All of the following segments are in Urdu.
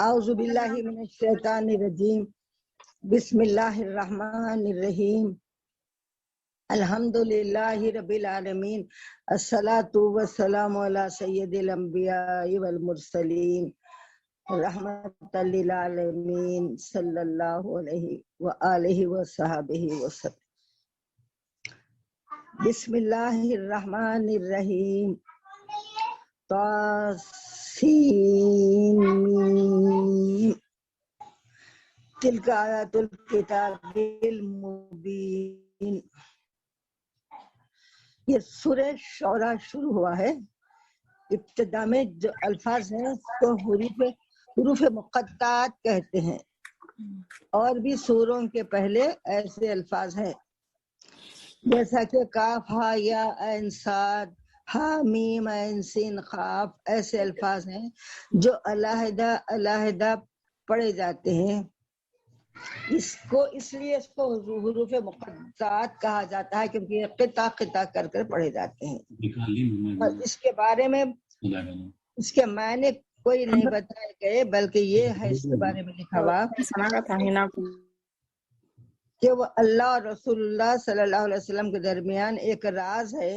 اعوذ باللہ من الشیطان الرجیم بسم اللہ الرحمن الرحیم الحمد للہ رب العالمین الصلاۃ والسلام علی سید الانبیاء والمرسلین رحمت للعالمین صلی اللہ علیہ وآلہ وصحبہ وسلم۔ بسم اللہ الرحمن الرحیم طاسین تلک آیات الکتاب المبین۔ یہ سورہ شعراء شروع ہوا ہے۔ ابتدا میں جو الفاظ ہیں اس کو حروف مقطعات کہتے ہیں، اور بھی سوروں کے پہلے ایسے الفاظ ہیں جیسا کہ کاف ہا یا عین صاد ہا میم عین سین قاف، ایسے الفاظ ہیں جو علیحدہ علیحدہ پڑھے جاتے ہیں۔ اس لیے اس کو حروف مقطعات کہا جاتا ہے کیونکہ یہ قطع قطع کر کر پڑھے جاتے ہیں، اور اس کے بارے میں اس کے معنی کوئی نہیں بتائے گئے، بلکہ یہ ہے اس کے بارے میں لکھا ہوا کہ وہ اللہ اور رسول اللہ صلی اللہ علیہ وسلم کے درمیان ایک راز ہے،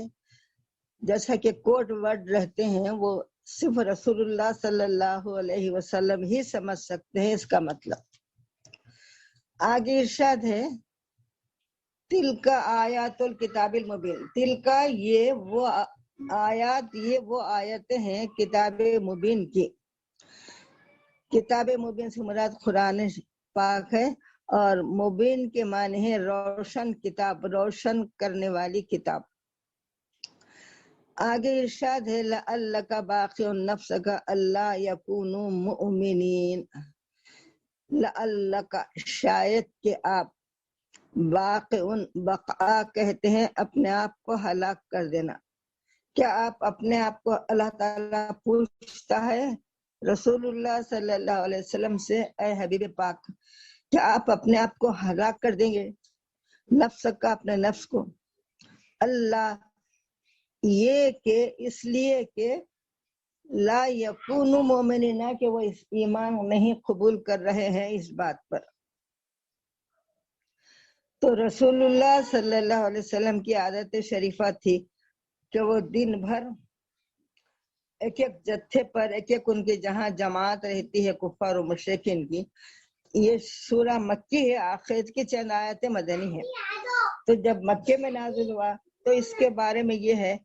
جیسا کہ کوڈ ورڈ رہتے ہیں وہ صرف رسول اللہ صلی اللہ علیہ وسلم ہی سمجھ سکتے ہیں اس کا مطلب۔ آگے ارشاد ہے تلک آیات الکتاب المبین۔ تلک یہ وہ آیتیں ہیں کتاب مبین کی۔ کتاب مبین سے مراد قرآن پاک ہے، اور مبین کے معنی ہے روشن کتاب، روشن کرنے والی کتاب۔ آگے ارشاد ہے لعلک باخع نفسک الا یکونوا مؤمنین۔ لعلک شاید کہ آپ، بقا کہتے ہیں اپنے آپ کو ہلاک کر دینا۔ کیا آپ اپنے آپ کو اللہ تعالیٰ پوچھتا ہے رسول اللہ صلی اللہ علیہ وسلم سے، اے حبیب پاک کیا آپ اپنے آپ کو ہلاک کر دیں گے؟ نفس کا، اپنے نفس کو۔ اللہ یہ کہ اس لیے کہ لا یکون مومنین، کہ وہ اس ایمان نہیں قبول کر رہے ہیں اس بات پر۔ تو رسول اللہ صلی اللہ علیہ وسلم کی عادت شریفہ تھی کہ وہ دن بھر ایک ایک جتھے پر، ایک ایک ان کی جہاں جماعت رہتی ہے کفار و مشرکین کی۔ یہ سورہ مکی ہے، آخر کی چند آیتیں مدنی ہیں۔ تو جب مکے میں نازل ہوا تو اس کے بارے میں یہ ہے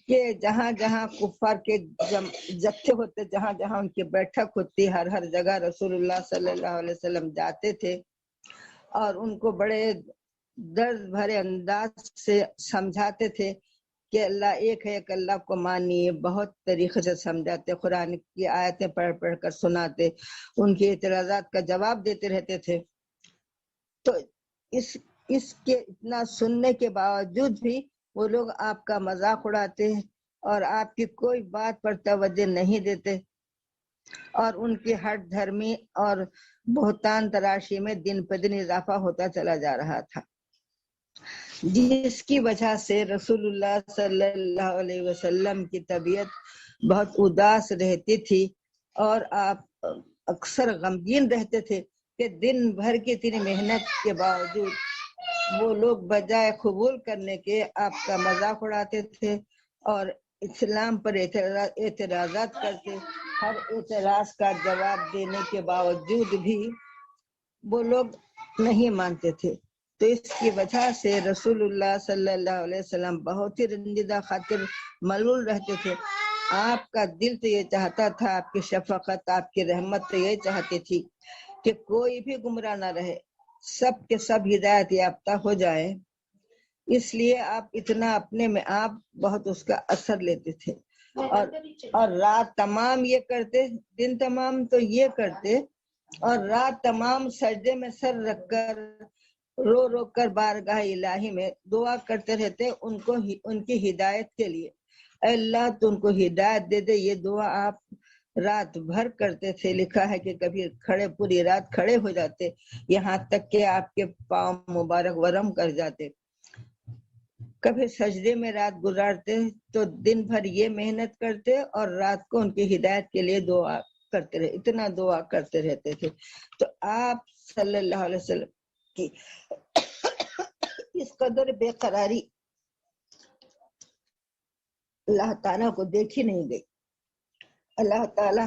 کہ جہاں جہاں کفار کے جتھے ہوتے، جہاں جہاں ان کی بیٹھک ہوتی، ہر ہر جگہ رسول اللہ صلی اللہ علیہ وسلم جاتے تھے اور ان کو بڑے درد بھرے انداز سے سمجھاتے تھے کہ اللہ ایک ہے، ایک اللہ کو مانیے۔ بہت طریقے سے سمجھاتے، قرآن کی آیتیں پڑھ پڑھ کر سناتے، ان کے اعتراضات کا جواب دیتے رہتے تھے۔ تو اس کے اتنا سننے کے باوجود بھی وہ لوگ آپ کا مذاق اڑاتے اور آپ کی کوئی بات پر توجہ نہیں دیتے، اور ان کی ہٹ دھرمی اور بہتان تراشی میں دن پہ دن اضافہ ہوتا چلا جا رہا تھا، جس کی وجہ سے رسول اللہ صلی اللہ علیہ وسلم کی طبیعت بہت اداس رہتی تھی، اور آپ اکثر غمگین رہتے تھے کہ دن بھر کی اتنی محنت کے باوجود وہ لوگ بجائے قبول کرنے کے آپ کا مذاق اڑاتے تھے اور اسلام پر اعتراضات کرتے۔ ہر اعتراض کا جواب دینے کے باوجود بھی وہ لوگ نہیں مانتے تھے۔ تو اس کی وجہ سے رسول اللہ صلی اللہ علیہ وسلم بہت ہی رنجیدہ خاطر ملول رہتے تھے۔ آپ کا دل تو یہ چاہتا تھا، آپ کی شفقت، آپ کی رحمت تو یہ چاہتی تھی کہ کوئی بھی گمراہ نہ رہے، سب کے سب ہدایت یافتہ ہو جائے۔ اس لیے آپ اتنا اپنے میں آپ بہت اس کا اثر لیتے تھے، اور رات تمام یہ کرتے، دن تمام تو یہ کرتے، اور رات تمام سجدے میں سر رکھ کر رو رو کر بارگاہ الہی میں دعا کرتے رہتے ان کی ہدایت کے لیے۔ اے اللہ تو ان کو ہدایت دے دے، یہ دعا آپ رات بھر کرتے تھے۔ لکھا ہے کہ کبھی پوری رات کھڑے ہو جاتے، یہاں تک کہ آپ کے پاؤں مبارک ورم کر جاتے۔ کبھی سجدے میں رات گزارتے تو دن بھر یہ محنت کرتے، اور رات کو ان کی ہدایت کے لیے دعا کرتے رہے، اتنا دعا کرتے رہتے تھے. تو آپ صلی اللہ علیہ وسلم کی اس قدر بے قراری اللہ تعالیٰ کو دیکھی نہیں گئی. اللہ تعالیٰ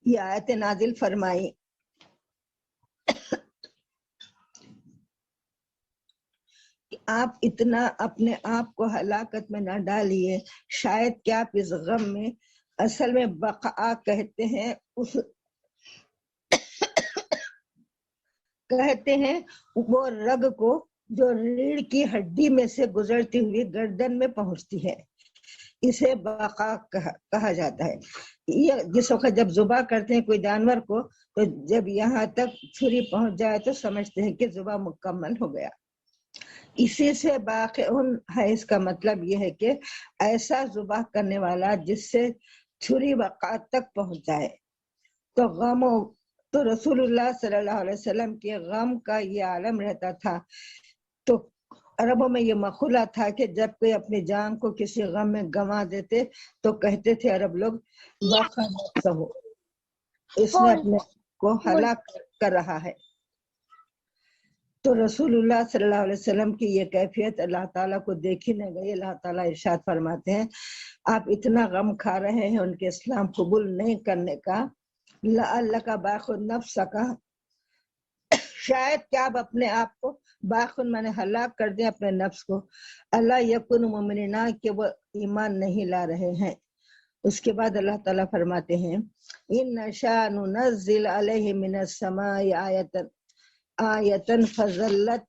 یہ آیت نازل فرمائی کہ آپ اتنا اپنے آپ کو ہلاکت میں نہ ڈالیے. شاید کیا آپ اس غم میں، اصل میں بقا کہتے ہیں اس کہتے ہیں وہ رگ کو جو ریڑھ کی ہڈی میں سے گزرتی ہوئی گردن میں پہنچتی ہے، اسے بقا کہا جاتا ہے. یہ جس وقت جب ذبح کرتے ہیں کوئی جانور کو، تو جب یہاں تک چھری پہنچ جائے تو سمجھتے ہیں کہ ذبح مکمل ہو گیا. اسی سے باقی ہے. اس کا مطلب یہ ہے کہ ایسا ذبح کرنے والا جس سے چھری بقا تک پہنچ جائے. تو رسول اللہ صلی اللہ علیہ وسلم کے غم کا یہ عالم رہتا تھا. تو عربوں میں یہ مقولہ تھا کہ جب کوئی اپنی جان کو کسی غم میں گنوا دیتے تو کہتے تھے عرب لوگ بقا نفسہ ہو، اس نے اپنے کو ہلاک کر رہا ہے. تو رسول اللہ صلی اللہ علیہ وسلم کی یہ کیفیت اللہ تعالیٰ کو دیکھی نہ گئی. اللہ تعالیٰ ارشاد فرماتے ہیں آپ اتنا غم کھا رہے ہیں ان کے اسلام قبول نہیں کرنے کا. لعلک باخع نفسک، شاید کیا آپ اپنے آپ کو باخن میں نے ہلاک کر دیں اپنے نفس کو. اللہ یکن مومنین، کہ وہ ایمان نہیں لا رہے ہیں. اس کے بعد اللہ تعالیٰ فرماتے ہیں ان نشاء ننزل علیہ من السماء آیتن فظلت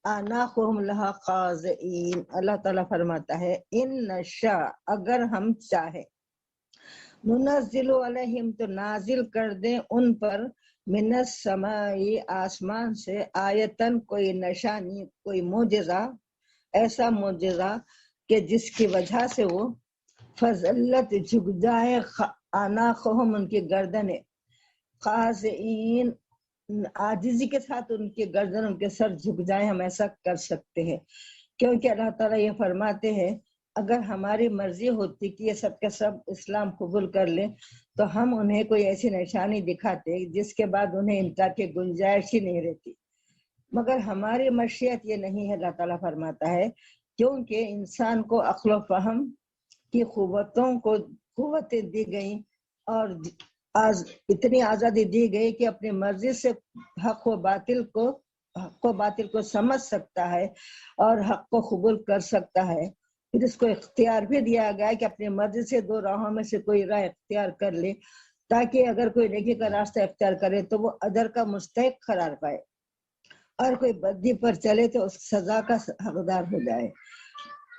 اعناقهم لها خاضعین. اللہ تعالیٰ فرماتا ہے ان نشاء، اگر ہم چاہیں، ننزل علیہم، تو نازل کر دیں ان پر، من السماء، آسمان سے، آیتن، کوئی نشانی، کوئی معجزہ، ایسا معجزہ کہ جس کی وجہ سے وہ فضلت، جھک جائے، اعناقهم، ان کی گردنیں، خاضعین، عاجزی کے ساتھ ان کی گردن، ان کے سر جھک جائیں. ہم ایسا کر سکتے ہیں کیونکہ اللہ تعالیٰ یہ فرماتے ہیں اگر ہماری مرضی ہوتی کہ یہ سب کے سب اسلام قبول کر لیں تو ہم انہیں کوئی ایسی نشانی دکھاتے جس کے بعد انہیں انکار کی گنجائش ہی نہیں رہتی، مگر ہماری مشیت یہ نہیں ہے. اللہ تعالیٰ فرماتا ہے کیونکہ انسان کو عقل و فہم کی قوتیں دی گئیں اور اتنی آزادی دی گئی کہ اپنی مرضی سے حق و باطل کو سمجھ سکتا ہے اور حق کو قبول کر سکتا ہے. پھر اس کو اختیار بھی دیا گیا کہ اپنی مرضی سے دو راہوں میں سے کوئی راہ اختیار کر لے، تاکہ اگر کوئی نیکی کا راستہ اختیار کرے تو وہ اجر کا مستحق قرار پائے، اور کوئی بدی پر چلے تو اس سزا کا حقدار ہو جائے.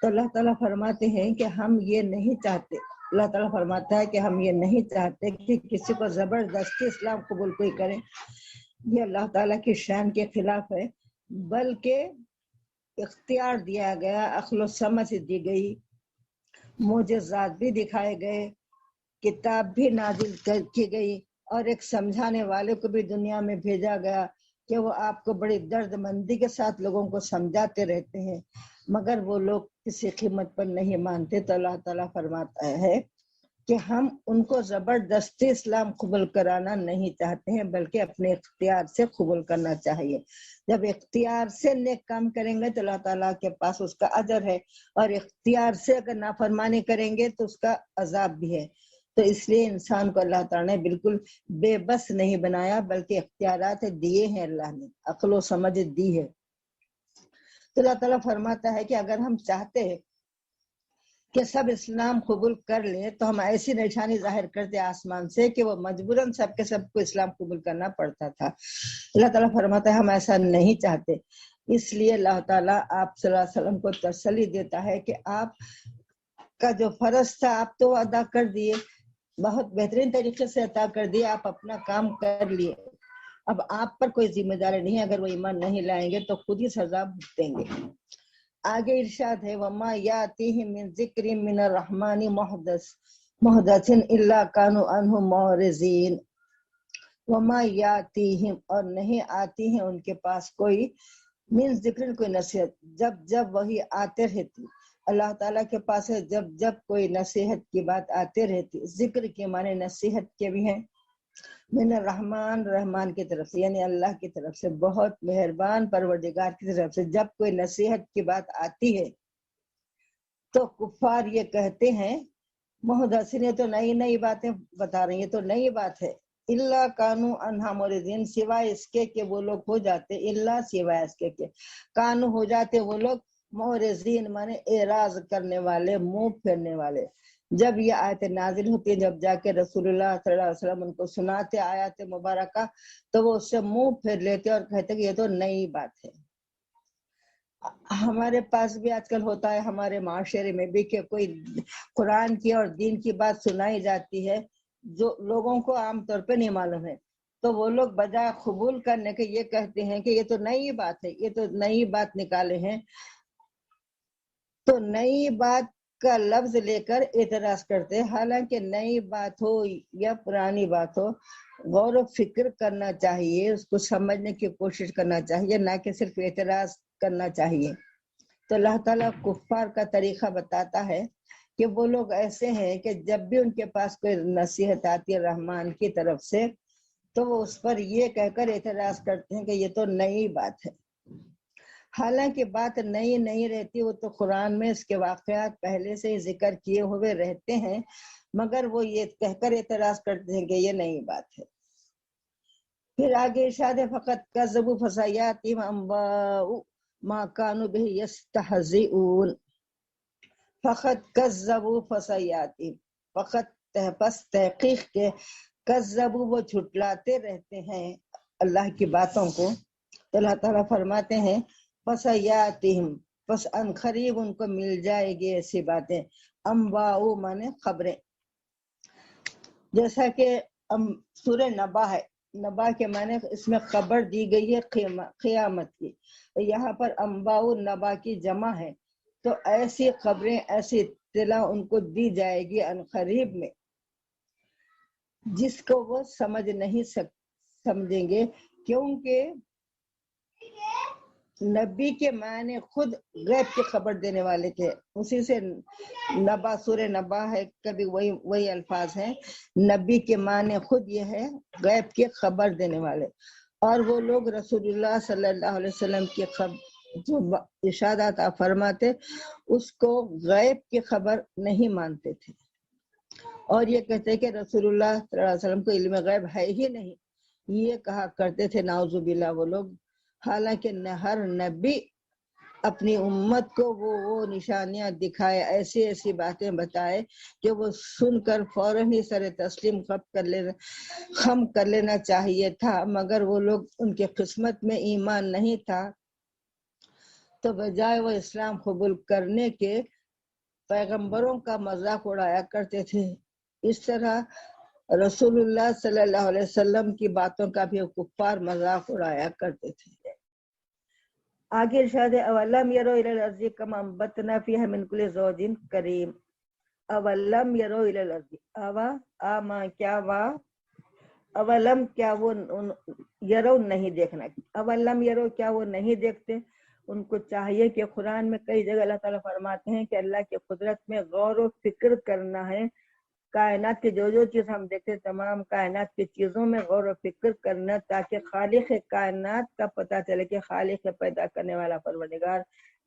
تو اللہ تعالیٰ فرماتے ہیں کہ ہم یہ نہیں چاہتے، اللہ تعالیٰ فرماتا ہے کہ ہم یہ نہیں چاہتے کہ کسی کو زبردستی اسلام قبول کوئی کرے. یہ اللہ تعالیٰ کی شان کے خلاف ہے، بلکہ اختیار دیا گیا، عقل و سمجھ دی گئی، معجزات بھی دکھائے گئے، کتاب بھی نازل کی گئی، اور ایک سمجھانے والے کو بھی دنیا میں بھیجا گیا کہ وہ آپ کو بڑی درد مندی کے ساتھ لوگوں کو سمجھاتے رہتے ہیں، مگر وہ لوگ کسی قیمت پر نہیں مانتے. تو اللہ تعالیٰ فرماتا ہے کہ ہم ان کو زبردستی اسلام قبول کرانا نہیں چاہتے ہیں، بلکہ اپنے اختیار سے قبول کرنا چاہیے. جب اختیار سے نیک کام کریں گے تو اللہ تعالیٰ کے پاس اس کا اجر ہے، اور اختیار سے اگر نافرمانی کریں گے تو اس کا عذاب بھی ہے. تو اس لیے انسان کو اللہ تعالیٰ نے بالکل بے بس نہیں بنایا، بلکہ اختیارات دیے ہیں، اللہ نے عقل و سمجھ دی ہے. تو اللہ تعالیٰ فرماتا ہے کہ اگر ہم چاہتے ہیں کہ سب اسلام قبول کر لیں تو ہم ایسی نشانی ظاہر کرتے آسمان سے کہ وہ مجبوراً سب کے سب کو اسلام قبول کرنا پڑتا تھا. اللہ تعالیٰ فرماتا ہے ہم ایسا نہیں چاہتے. اس لیے اللہ تعالیٰ آپ صلی اللہ علیہ وسلم کو تسلی دیتا ہے کہ آپ کا جو فرض تھا آپ تو ادا کر دیے، بہت بہترین طریقے سے ادا کر دیے، آپ اپنا کام کر لیے. اب آپ پر کوئی ذمہ داری نہیں ہے، اگر وہ ایمان نہیں لائیں گے تو خود ہی سزا بھگتیں گے. آگے ارشاد ہے وما یاتیہم من ذکر من الرحمن محدث الا كانوا عنہ معرضین. وما یاتیہم، اور نہیں آتی ہیں ان کے پاس کوئی، من ذکر، کوئی نصیحت، جب وہی آتے رہتی، اللہ تعالیٰ کے پاس ہے جب جب کوئی نصیحت کی بات آتے رہتی. ذکر کے معنی نصیحت کے بھی ہیں. من الرحمن، رحمان کی طرف سے یعنی اللہ کی طرف سے، بہت مہربان پروردگار کی طرف سے جب کوئی نصیحت کی بات آتی ہے تو کفار یہ کہتے ہیں محدثین تو نئی نئی باتیں بتا رہی ہیں، تو نئی بات ہے. اللہ کانو انہا موردین، سوائے اس کے کہ وہ لوگ ہو جاتے، اللہ سوائے اس کے کہ کانو ہو جاتے وہ لوگ مورزین مانے اعراض کرنے والے، منہ پھیرنے والے. جب یہ آیت نازل ہوتی ہے، جب جا کے رسول اللہ صلی اللہ علیہ وسلم ان کو سناتے آیات مبارکہ، تو وہ اس سے منہ پھیر لیتے اور کہتے کہ یہ تو نئی بات ہے. ہمارے پاس بھی آج کل ہوتا ہے، ہمارے معاشرے میں بھی، کہ کوئی قرآن کی اور دین کی بات سنائی جاتی ہے جو لوگوں کو عام طور پہ نہیں معلوم ہے، تو وہ لوگ بجائے قبول کرنے کے یہ کہتے ہیں کہ یہ تو نئی بات ہے، یہ تو نئی بات نکالے ہیں. تو نئی بات کا لفظ لے کر اعتراض کرتے، حالانکہ نئی بات ہو یا پرانی بات ہو غور و فکر کرنا چاہیے، اس کو سمجھنے کی کوشش کرنا چاہیے، نہ کہ صرف اعتراض کرنا چاہیے. تو اللہ تعالیٰ کفار کا طریقہ بتاتا ہے کہ وہ لوگ ایسے ہیں کہ جب بھی ان کے پاس کوئی نصیحت آتی ہے رحمان کی طرف سے تو وہ اس پر یہ کہہ کر اعتراض کرتے ہیں کہ یہ تو نئی بات ہے. حالانکہ بات نئی نہیں رہتی، وہ تو قرآن میں اس کے واقعات پہلے سے ہی ذکر کیے ہوئے رہتے ہیں، مگر وہ یہ کہہ کر اعتراض کرتے ہیں کہ یہ نئی بات ہے. پھر آگے ارشاد فقط کذبوا فسیاتہم انباء ما کانوا بہ یستہزئون. فقط کذبوا فسیاتہم، فقط پس تحقیق کے، کذبوا وہ جھٹلاتے رہتے ہیں اللہ کی باتوں کو. تو اللہ تعالیٰ فرماتے ہیں فسیاتہم، پس ان قریب ان کو مل جائے گی ایسی باتیں. انباء مانے خبریں، جیسا کہ سورہ نبا ہے، نبا کے معنی اس میں خبر دی گئی ہے قیامت کی، یہاں پر انباء نبا کی جمع ہے. تو ایسی خبریں، ایسی اطلاع ان کو دی جائے گی ان قریب میں، جس کو وہ سمجھ نہیں سمجھیں گے، کیونکہ نبی کے معنی خود غیب کی خبر دینے والے کے، اسی سے نبا سورہ نبا ہے، کبھی وہی الفاظ ہیں. نبی کے معنی خود یہ ہے غیب کی خبر دینے والے، اور وہ لوگ رسول اللہ صلی اللہ علیہ وسلم کی جو ارشادات آپ فرماتے اس کو غیب کی خبر نہیں مانتے تھے، اور یہ کہتے کہ رسول اللہ صلی اللہ علیہ وسلم کو علم غیب ہے ہی نہیں، یہ کہا کرتے تھے نعوذ باللہ وہ لوگ. حالانکہ ہر نبی اپنی امت کو وہ نشانیاں دکھائے، ایسی ایسی باتیں بتائے کہ وہ سن کر فوراً ہی سر تسلیم خم کر لینا چاہیے تھا، مگر وہ لوگ ان کے قسمت میں ایمان نہیں تھا، تو بجائے وہ اسلام قبول کرنے کے پیغمبروں کا مذاق اڑایا کرتے تھے. اس طرح رسول اللہ صلی اللہ علیہ وسلم کی باتوں کا بھی کفار مذاق اڑایا کرتے تھے. آگے ارشاد اولم یرو الی الارض کما انبتنا فیہا من کل زوج کریم. اولم یرو الی الارض، اوا کیا وا، اولم کیا وہ یرو نہیں دیکھنا، اولم یرو کیا وہ نہیں دیکھتے. ان کو چاہیے کہ قرآن میں کئی جگہ اللہ تعالیٰ فرماتے ہیں کہ اللہ کی قدرت میں غور و فکر کرنا ہے. کائنات کی جو چیز ہم دیکھتے تمام کائنات کی چیزوں میں غور و فکر کرنا، تاکہ خالق کائنات کا پتہ چلے کہ خالق پیدا کرنے والا پروردگار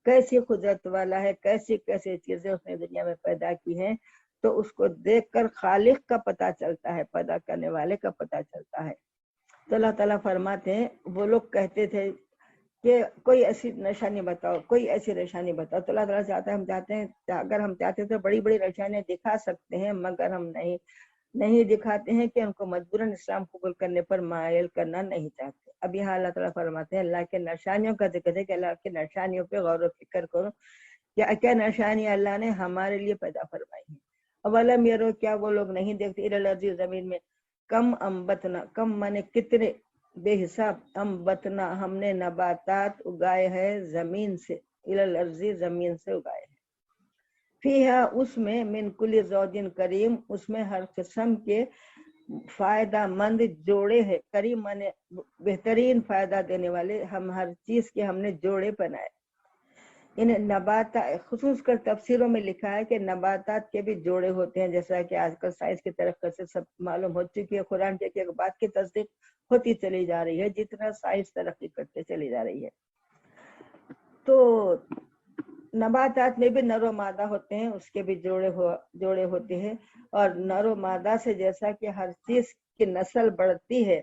کیسی قدرت والا ہے، کیسی کیسی چیزیں اس نے دنیا میں پیدا کی ہیں. تو اس کو دیکھ کر خالق کا پتہ چلتا ہے، پیدا کرنے والے کا پتہ چلتا ہے. تو اللہ تعالیٰ فرماتے ہیں وہ لوگ کہتے تھے کہ کوئی ایسی نشانی بتاؤ، کوئی ایسی نشانی بتاؤ. تو اللہ تعالیٰ چاہتا ہے، ہم چاہتے ہیں اگر ہم چاہتے تو بڑی بڑی نشانیاں دکھا سکتے ہیں، مگر ہم نہیں دکھاتے ہیں کہ ان کو مجبوراً اسلام قبول کرنے پر مائل کرنا نہیں چاہتے. اب یہاں اللہ تعالیٰ فرماتے ہیں اللہ کے نشانیوں کا ذکر ہے کہ اللہ کے نشانیوں پہ غور و فکر کرو، کیا نشانی اللہ نے ہمارے لیے پیدا فرمائی ہے. اولم یرو کیا وہ لوگ نہیں دیکھتے الی الارض زمین میں، کم انبتنا، کم مانے کتنے، بے حساب، انبتنا ہم نے نباتات اگائے ہیں زمین سے، الی الارض زمین سے اگائے ہیں. فیہا اس میں، من کل زوج کریم اس میں ہر قسم کے فائدہ مند جوڑے ہیں. کریم مانے بہترین فائدہ دینے والے، ہم ہر چیز کے ہم نے جوڑے بنائے. ان نبات خصوص کر تفسیروں میں لکھا ہے کہ نباتات کے بھی جوڑے ہوتے ہیں، جیسا کہ آج کل سائنس کی ترقی سے سب معلوم ہو چکی ہے، قرآن کے ایک بات کی تصدیق ہوتی چلی جا رہی ہے جتنا سائنس ترقی کرتے چلی جا رہی ہے۔ تو نباتات میں بھی نر و مادہ ہوتے ہیں، اس کے بھی جوڑے ہوتے ہیں، اور نر و مادہ سے جیسا کہ ہر چیز کی نسل بڑھتی ہے،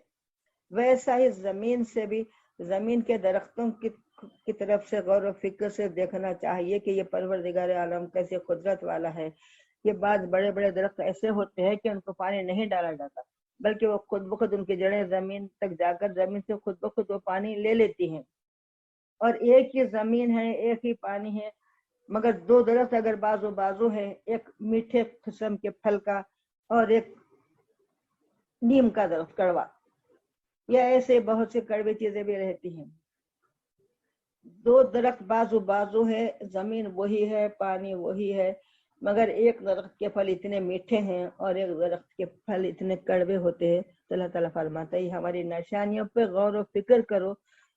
ویسا ہی زمین سے بھی، زمین کے درختوں کی طرف سے غور و فکر سے دیکھنا چاہیے کہ یہ پروردگار عالم کیسے قدرت والا ہے۔ یہ بعض بڑے بڑے درخت ایسے ہوتے ہیں کہ ان کو پانی نہیں ڈالا جاتا، بلکہ وہ خود بخود ان کی جڑیں زمین تک جا کر زمین سے خود بخود وہ پانی لے لیتی ہیں، اور ایک ہی زمین ہے، ایک ہی پانی ہے، مگر دو درخت اگر بازو بازو ہے، ایک میٹھے قسم کے پھل کا اور ایک نیم کا درخت کڑوا، یا ایسے بہت سے کڑوی چیزیں بھی رہتی ہیں۔ دو درخت بازو بازو ہے، زمین وہی ہے، پانی وہی ہے، مگر ایک درخت کے پھل اتنے میٹھے ہیں اور ایک درخت کے پھل اتنے کڑوے ہوتے ہیں۔ تو اللہ تعالیٰ فرماتا ہے ہماری نشانیوں پہ غور و فکر کرو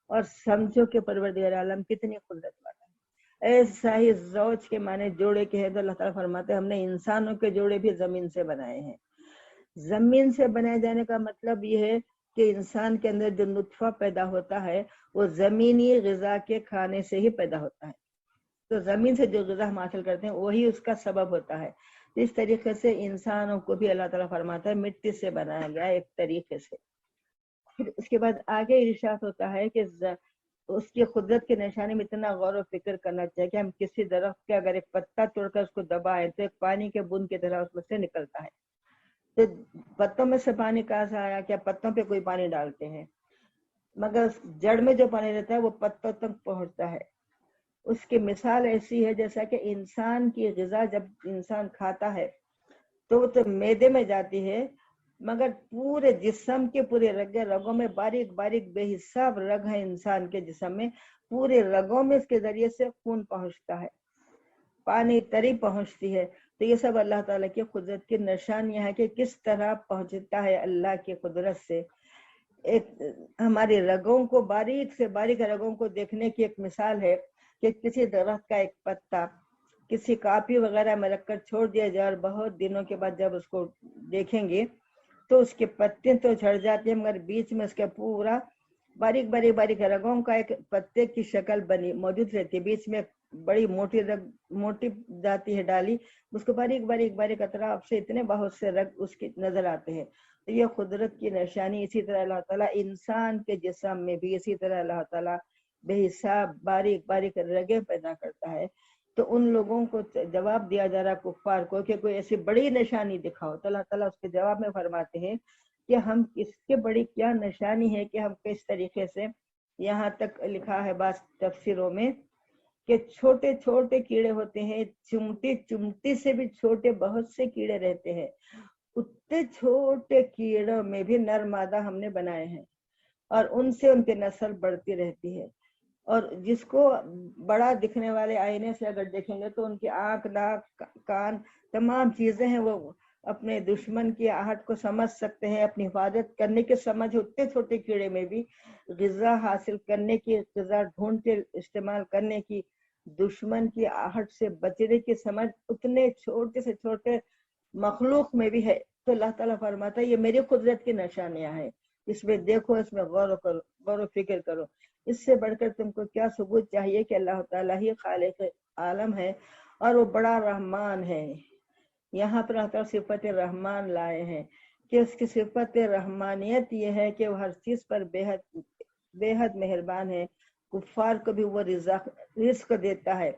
اور سمجھو کہ پروردگار عالم کتنی قدرت والا ہے۔ ایسا ہی زوج کے معنی جوڑے کے ہے، تو اللہ تعالیٰ فرماتے ہیں ہم نے انسانوں کے جوڑے بھی زمین سے بنائے ہیں۔ زمین سے بنائے جانے کا مطلب یہ ہے کہ انسان کے اندر جو نطفہ پیدا ہوتا ہے وہ زمینی غذا کے کھانے سے ہی پیدا ہوتا ہے، تو زمین سے جو غذا ہم حاصل کرتے ہیں وہی اس کا سبب ہوتا ہے۔ اس طریقے سے انسانوں کو بھی اللہ تعالیٰ فرماتا ہے مٹی سے بنایا گیا ایک طریقے سے۔ پھر اس کے بعد آگے ارشاد ہوتا ہے کہ اس کی قدرت کے نشانے میں اتنا غور و فکر کرنا چاہیے کہ ہم کسی درخت کے اگر ایک پتا توڑ کر اس کو دبائیں تو ایک پانی کے بوند کی طرح اس میں سے نکلتا ہے۔ تو پتوں میں سے پانی کہاں سے آیا؟ کیا پتوں پہ کوئی پانی ڈالتے ہیں؟ مگر جڑ میں جو پانی رہتا ہے وہ پتوں تک پہنچتا ہے۔ اس کی مثال ایسی ہے جیسا کہ انسان کی غذا جب انسان کھاتا ہے تو وہ تو معدے میں جاتی ہے، مگر پورے جسم کے پورے رگے رگوں میں باریک باریک بے حساب رگ ہیں انسان کے جسم میں، پورے رگوں میں اس کے ذریعے سے خون پہنچتا ہے، پانی تری پہنچتی ہے۔ تو یہ سب اللہ تعالیٰ کی قدرت کی نشانیاں ہے کہ کس طرح پہنچتا ہے اللہ کی قدرت سے۔ ایک ہماری رگوں کو، باریک سے باریک رگوں کو دیکھنے کی ایک مثال ہے کہ کسی درخت کا ایک پتا کسی کاپی وغیرہ میں رکھ کر چھوڑ دیا جائے اور بہت دنوں کے بعد جب اس کو دیکھیں گے تو اس کے پتے تو جھڑ جاتے ہیں، مگر بیچ میں اس کا پورا باریک باریک باریک رگوں کا ایک پتے کی شکل بنی موجود رہتی ہے، بیچ میں بڑی موٹی رگ موٹی جاتی ہے ڈالی، اس کو باریک باریک باریک اطراف سے اتنے بہت سے رگ اس کی نظر آتے ہیں۔ تو یہ قدرت کی نشانی۔ اسی طرح اللہ تعالیٰ انسان کے جسم میں بھی اسی طرح اللہ تعالیٰ بے حساب باریک باریک رگیں پیدا کرتا ہے۔ تو ان لوگوں کو جواب دیا جا رہا کفار کو کہ کوئی ایسی بڑی نشانی دکھاؤ، تو اللہ تعالیٰ اس کے جواب میں فرماتے ہیں کہ ہم اس کے بڑی کیا نشانی ہے کہ ہم کس طریقے سے، یہاں تک لکھا ہے بعض تفسیروں میں کہ چھوٹے چھوٹے کیڑے ہوتے ہیں، چمٹی سے بھی چھوٹے بہت سے کیڑے رہتے ہیں، اتنے چھوٹے کیڑوں میں بھی نر مادہ ہم نے بنائے ہیں اور ان سے ان کی نسل بڑھتی رہتی ہے۔ اور جس کو بڑا دکھنے والے آئینے سے اگر دیکھیں گے تو ان کی آنکھ، ناک، کان، تمام چیزیں ہیں، وہ اپنے دشمن کی آہٹ کو سمجھ سکتے ہیں، اپنی حفاظت کرنے کی سمجھ اتنے چھوٹے کیڑے میں بھی، غذا حاصل کرنے کی، غذا ڈھونڈ کے استعمال کرنے کی، دشمن کی آہٹ سے بچنے کی سمجھ اتنے چھوٹے سے چھوٹے مخلوق میں بھی ہے۔ تو اللہ تعالیٰ فرماتا ہے یہ میری قدرت کی نشانیاں ہیں، اس میں دیکھو، اس میں غور و فکر کرو۔ اس سے بڑھ کر تم کو کیا ثبوت چاہیے کہ اللہ تعالیٰ ہی خالق عالم ہے اور وہ بڑا رحمان ہے۔ یہاں پر اللہ صفت رحمان لائے ہیں کہ اس کی صفت رحمانیت یہ ہے کہ وہ ہر چیز پر بے حد مہربان ہے۔ کفار کو بھی وہ رزق دیتا ہے،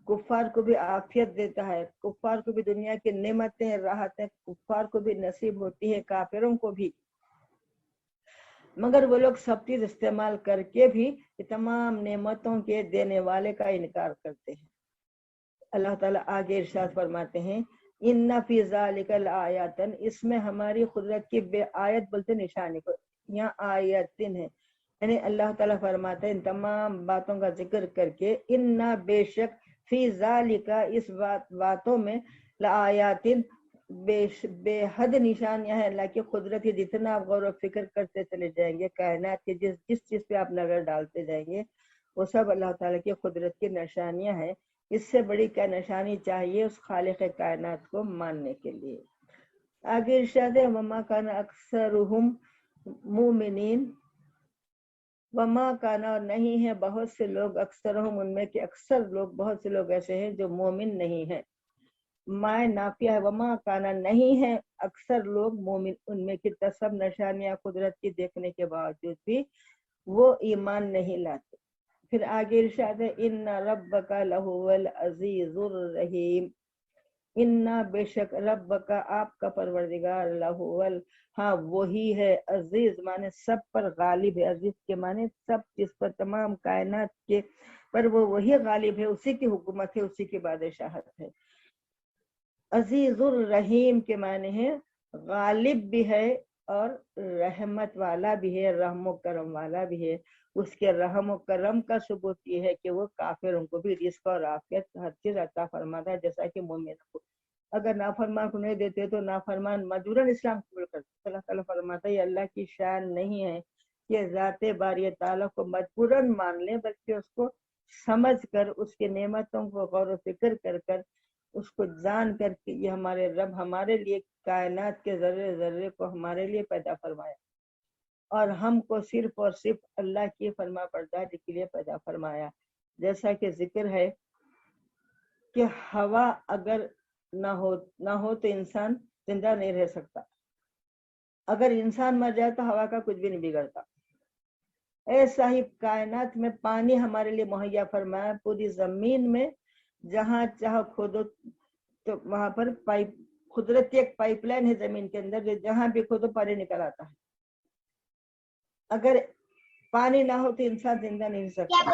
کفار کو بھی عافیت دیتا ہے، کفار کو بھی دنیا کی نعمتیں، راحتیں کفار کو بھی نصیب ہوتی ہے، کافروں کو بھی، مگر وہ لوگ سب چیز استعمال کر کے بھی تمام نعمتوں کے دینے والے کا انکار کرتے ہیں۔ اللہ تعالیٰ آگے ارشاد فرماتے ہیں ان فی ذالک لآیات، اس میں ہماری قدرت کی بے آیت بولتے نشانی کو، یہاں آیتن ہے، یعنی اللہ تعالیٰ فرماتے ہیں ان تمام باتوں کا ذکر کر کے ان بے شک فی ذالک اس باتوں میں لآیاتن بے حد نشانیاں ہیں اللہ کی قدرت کی۔ جتنا آپ غور و فکر کرتے چلے جائیں گے کائنات کے جس چیز پہ آپ نظر ڈالتے جائیں گے وہ سب اللہ تعالیٰ کی قدرت کی نشانیاں ہیں. اس سے بڑی کیا نشانی چاہیے اس خالق کائنات کو ماننے کے لیے. آگے ارشاد ہے وما کان اکثرہم مومنین، وما کانا اور نہیں ہے بہت سے لوگ، اکثرہم ان میں کہ اکثر لوگ، بہت سے لوگ ایسے ہیں جو مومن نہیں ہیں. مائے نافیہ ہے، وما کانا نہیں ہے اکثر لوگ مومن ان میں کی سب نشانیاں قدرت کی دیکھنے کے باوجود بھی وہ ایمان نہیں لاتے. پھر آگے ارشاد ہے ان ربک لہو العزیز الرحیم، انا بے شک رب کا آپ کا پروردگار لہو ہاں وہی ہے، عزیز مانے سب پر غالب ہے، عزیز کے مانے سب چیز پر، تمام کائنات کے پر وہ وہی غالب ہے، اسی کی حکومت ہے، اسی کی بادشاہت ہے. عزیز الرحیم کے معنی ہے غالب بھی ہے اور رحمت والا بھی ہے، رحم و کرم والا بھی ہے. اس کے رحم و کرم کا ثبوت یہ ہے کہ وہ کافروں کو بھی رزق اور عافیت ہر چیز عطا فرماتا ہے جیسا کہ مومن کو. اگر نافرمان کو نہیں دیتے تو نافرمان مجبوراً اسلام قبول کرتے. اللہ تعالیٰ فرماتا ہے یہ اللہ کی شان نہیں ہے کہ ذات باری تعالیٰ کو مجبوراً مان لیں، بلکہ اس کو سمجھ کر، اس کی نعمتوں کو غور و فکر کر کر، اس کو جان کر کے یہ ہمارے رب ہمارے لیے کائنات کے ذرے ذرے کو ہمارے لیے پیدا فرمایا اور ہم کو صرف اور صرف اللہ کی فرما برداری کے لیے پیدا فرمایا. جیسا کہ ذکر ہے کہ ہوا اگر نہ ہو تو انسان زندہ نہیں رہ سکتا، اگر انسان مر جائے تو ہوا کا کچھ بھی نہیں بگڑتا. ایسا ہی کائنات میں پانی ہمارے لیے مہیا فرمایا، پوری زمین میں جہاں چاہو کھودو تو وہاں پر پائپ، قدرت کی ایک پائپ لائن ہے زمین کے اندر، جہاں بھی کھودو پانی نکل آتا ہے. اگر پانی نہ ہو تو انسان زندہ نہیں رہ سکتا.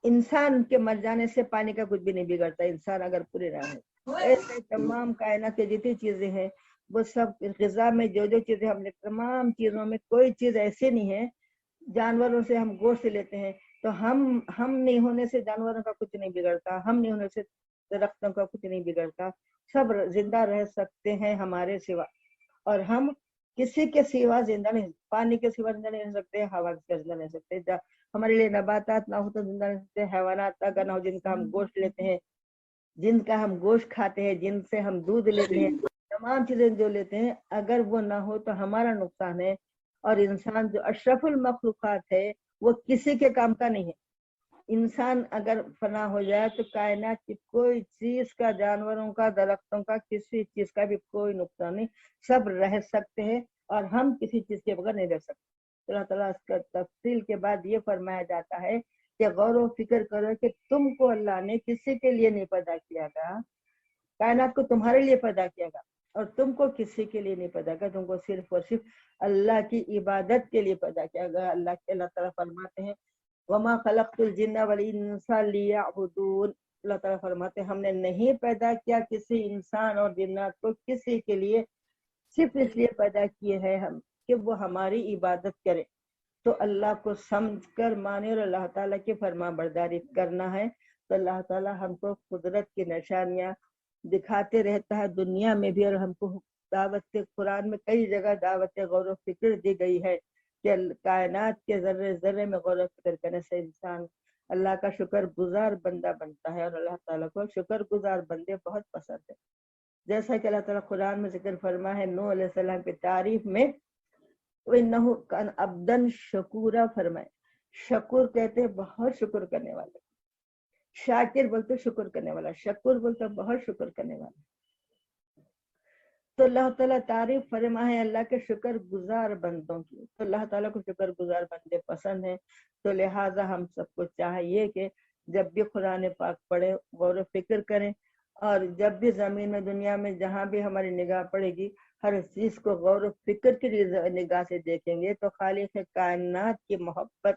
انسان کے مر جانے سے پانی کا کچھ بھی نہیں بگڑتا، انسان اگر پورے رہے. ایسے تمام کائنات کی جتنی چیزیں ہیں وہ سب غذا میں جو چیزیں ہم نے، تمام چیزوں میں کوئی چیز ایسی نہیں ہے. جانوروں سے ہم گوشت لیتے ہیں تو ہم نہیں ہونے سے جانوروں کا کچھ نہیں بگڑتا، ہم نہیں ہونے سے درختوں کا کچھ نہیں بگڑتا. سب زندہ رہ سکتے ہیں ہمارے سوا، اور ہم کسی کے سوا زندہ نہیں، پانی کے سوا زندہ نہیں رہ سکتے، ہوا کے زندہ نہیں رہ سکتے. ہمارے لیے نباتات نہ ہو تو زندہ نہیں رہ سکتے، حیوانات اگر نہ ہو جن کا ہم گوشت لیتے ہیں، جن کا ہم گوشت کھاتے ہیں، جن سے ہم دودھ لیتے ہیں، تمام چیزیں جو لیتے ہیں اگر وہ نہ ہو تو ہمارا نقصان ہے. اور انسان جو اشرف المخلوقات ہے وہ کسی کے کام کا نہیں ہے. انسان اگر فنا ہو جائے تو کائنات کی کوئی چیز کا، جانوروں کا، درختوں کا، کسی چیز کا بھی کوئی نقصان نہیں، سب رہ سکتے ہیں اور ہم کسی چیز کے بغیر نہیں رہ سکتے. اللہ تعالیٰ اس کا تفصیل کے بعد یہ فرمایا جاتا ہے کہ غور و فکر کرو کہ تم کو اللہ نے کسی کے لیے نہیں پیدا کیا گا، کائنات کو تمہارے لیے پیدا کیا گا اور تم کو کسی کے لیے نہیں پیدا کیا، تم کو صرف اور صرف اللہ کی عبادت کے لیے پیدا کیا گیا. اللہ تعالیٰ فرماتے ہیں وما خلقت الجن والانس لیعبدون. اللہ تعالیٰ فرماتے ہیں ہم نے نہیں پیدا کیا کسی انسان اور جنات کو کسی کے لیے، صرف اس لیے پیدا کیے ہیں ہم کہ وہ ہماری عبادت کرے. تو اللہ کو سمجھ کر مانے اور اللہ تعالیٰ کی فرما برداری کرنا ہے. تو اللہ تعالیٰ ہم کو قدرت کی نشانیاں دکھاتے رہتا ہے دنیا میں بھی، اور ہم کو دعوت قرآن میں کئی جگہ دعوت غور و فکر دی گئی ہے کہ کائنات کے ذرے ذرے میں غور و فکر کرنے سے انسان اللہ کا شکر گزار بندہ بنتا ہے، اور اللہ تعالیٰ کو شکر گزار بندے بہت پسند ہے. جیسا کہ اللہ تعالیٰ قرآن میں ذکر فرما ہے نوح علیہ السلام کی تعریف میں وَإِنَّهُ كَانَ عَبْدًا شَكُورًا فرمائے. شکور کہتے ہیں بہت شکر کرنے والے، شاکر بولتے شکر کرنے والا، شکور بولتے بہت شکر کرنے والا. تو اللہ تعالیٰ تعریف فرما ہے اللہ کے شکر گزار بندوں کی. تو اللہ تعالیٰ کو شکر گزار بندے پسند ہیں. تو لہٰذا ہم سب کو چاہیے کہ جب بھی قرآن پاک پڑھے غور و فکر کریں، اور جب بھی زمین میں دنیا میں جہاں بھی ہماری نگاہ پڑے گی ہر چیز کو غور و فکر کی نگاہ سے دیکھیں گے تو خالق کائنات کی محبت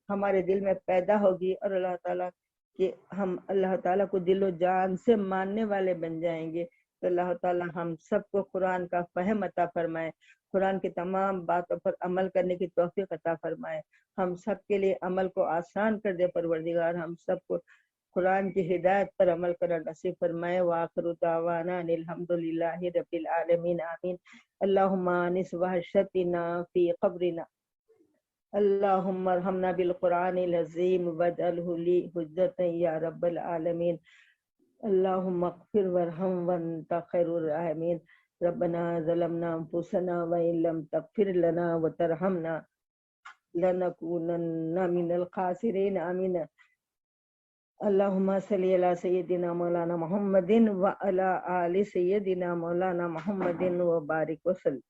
ہمارے دل میں پیدا ہوگی، اور اللہ تعالیٰ کہ ہم اللہ تعالیٰ کو دل و جان سے ماننے والے بن جائیں گے. تو اللہ تعالیٰ ہم سب کو قرآن کا فہم عطا فرمائے، قرآن کی تمام باتوں پر عمل کرنے کی توفیق عطا فرمائے، ہم سب کے لیے عمل کو آسان کر دے پروردگار، ہم سب کو قرآن کی ہدایت پر عمل کرنا نصیب فرمائے. وآخر دعوانا الحمد للہ رب العالمین آمین. اللہم آنس وحشتنا فی قبرنا اللهم ارحمنا بالقرآن العظيم واجعله لي حجة يا رب العالمين. اللهم اغفر وارحم وانت خير الراحمين. ربنا ظلمنا انفسنا وان لم تغفر لنا وترحمنا لنكونن من الخاسرين. آمين. اللهم صل على سيدنا مولانا محمد وعلى آل سيدنا مولانا محمد وبارك وسلم.